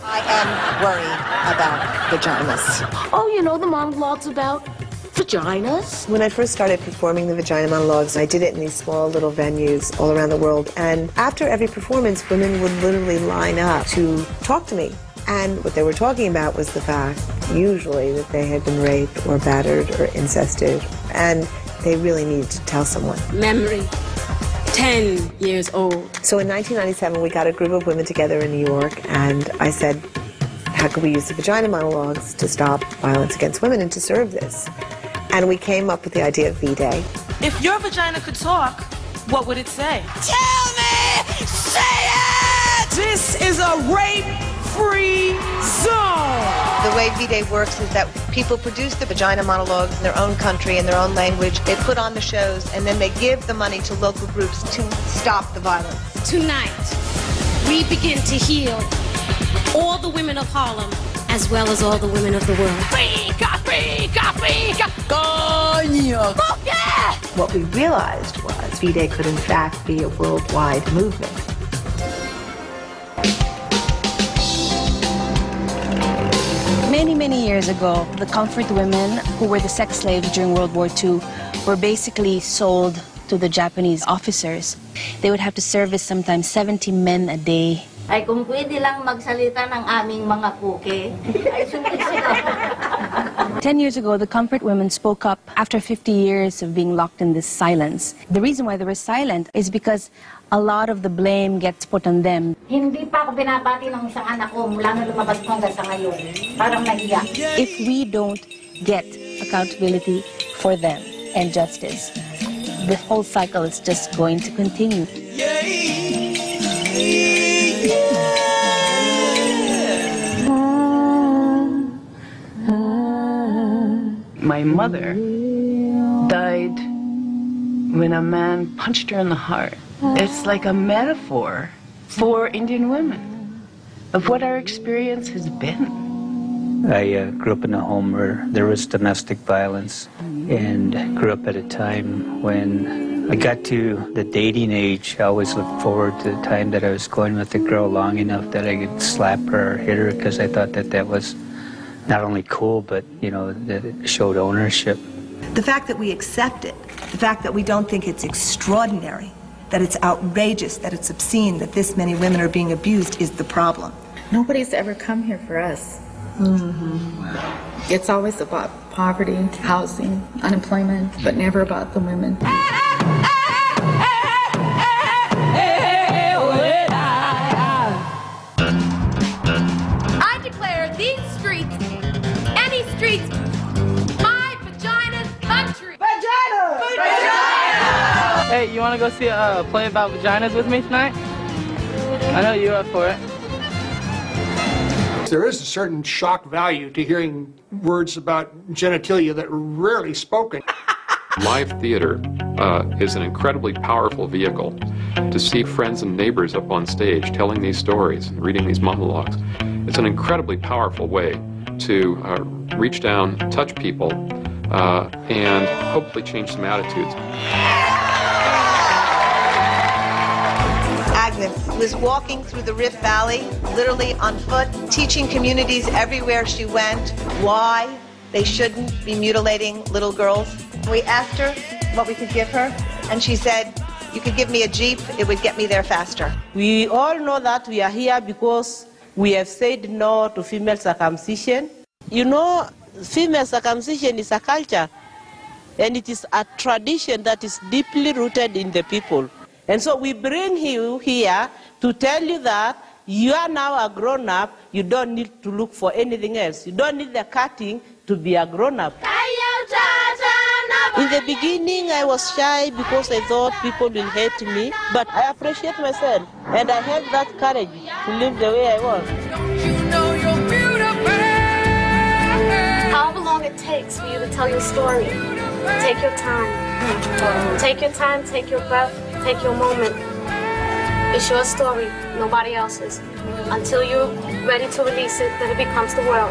I am worried about vaginas. Oh, you know the monologues about vaginas? When I first started performing the vagina monologues, I did it in these small little venues all around the world. And after every performance, women would literally line up to talk to me. And what they were talking about was the fact, usually, that they had been raped or battered or incested. And they really needed to tell someone. Memory. 10 years old. So in 1997, we got a group of women together in New York, and I said, how could we use the vagina monologues to stop violence against women and to serve this? And we came up with the idea of V-Day. If your vagina could talk, what would it say? Tell me! Say it! This is a rape-free zone! The way V-Day works is that people produce the vagina monologues in their own country, in their own language. They put on the shows, and then they give the money to local groups to stop the violence. Tonight, we begin to heal all the women of Harlem, as well as all the women of the world. What we realized was V-Day could in fact be a worldwide movement. Many, many years ago, the comfort women who were the sex slaves during World War II were basically sold to the Japanese officers. They would have to service sometimes 70 men a day. Ay kung pwede lang magsalita ng aming mga kuke, ay sumit sila. 10 years ago, the comfort women spoke up after 50 years of being locked in this silence. The reason why they were silent is because a lot of the blame gets put on them. Hindi pa ako binabati ng isang anak ko mula na lumabas ko hanggang sa ngayon. Parang nahiya. If we don't get accountability for them and justice, the whole cycle is just going to continue. My mother died when a man punched her in the heart. It's like a metaphor for Indian women of what our experience has been. I grew up in a home where there was domestic violence, and grew up at a time when I got to the dating age. I always looked forward to the time that I was going with a girl long enough that I could slap her or hit her, because I thought that that was not only cool, but, you know, that it showed ownership. The fact that we accept it, the fact that we don't think it's extraordinary, that it's outrageous, that it's obscene, that this many women are being abused is the problem. Nobody's ever come here for us. It's always about poverty, housing, unemployment, but never about the women. I declare these streets, any streets, my vagina's country. Vagina! Vagina! Hey, you want to go see a play about vaginas with me tonight? I know you're up for it. There is a certain shock value to hearing words about genitalia that are rarely spoken. Live theater is an incredibly powerful vehicle to see friends and neighbors up on stage telling these stories, reading these monologues. It's an incredibly powerful way to reach down, touch people, and hopefully change some attitudes. Agnes was walking through the Rift Valley, literally on foot, teaching communities everywhere she went why they shouldn't be mutilating little girls. We asked her what we could give her, and she said, you could give me a Jeep, it would get me there faster. We all know that we are here because we have said no to female circumcision. You know, female circumcision is a culture, and it is a tradition that is deeply rooted in the people. And so we bring you here to tell you that you are now a grown-up, you don't need to look for anything else. You don't need the cutting to be a grown-up. In the beginning, I was shy because I thought people will hate me, but I appreciate myself, and I have that courage to live the way I want. However long it takes for you to tell your story, take your time. Take your time, take your breath, take your moment. It's your story, nobody else's. Until you're ready to release it, then it becomes the world.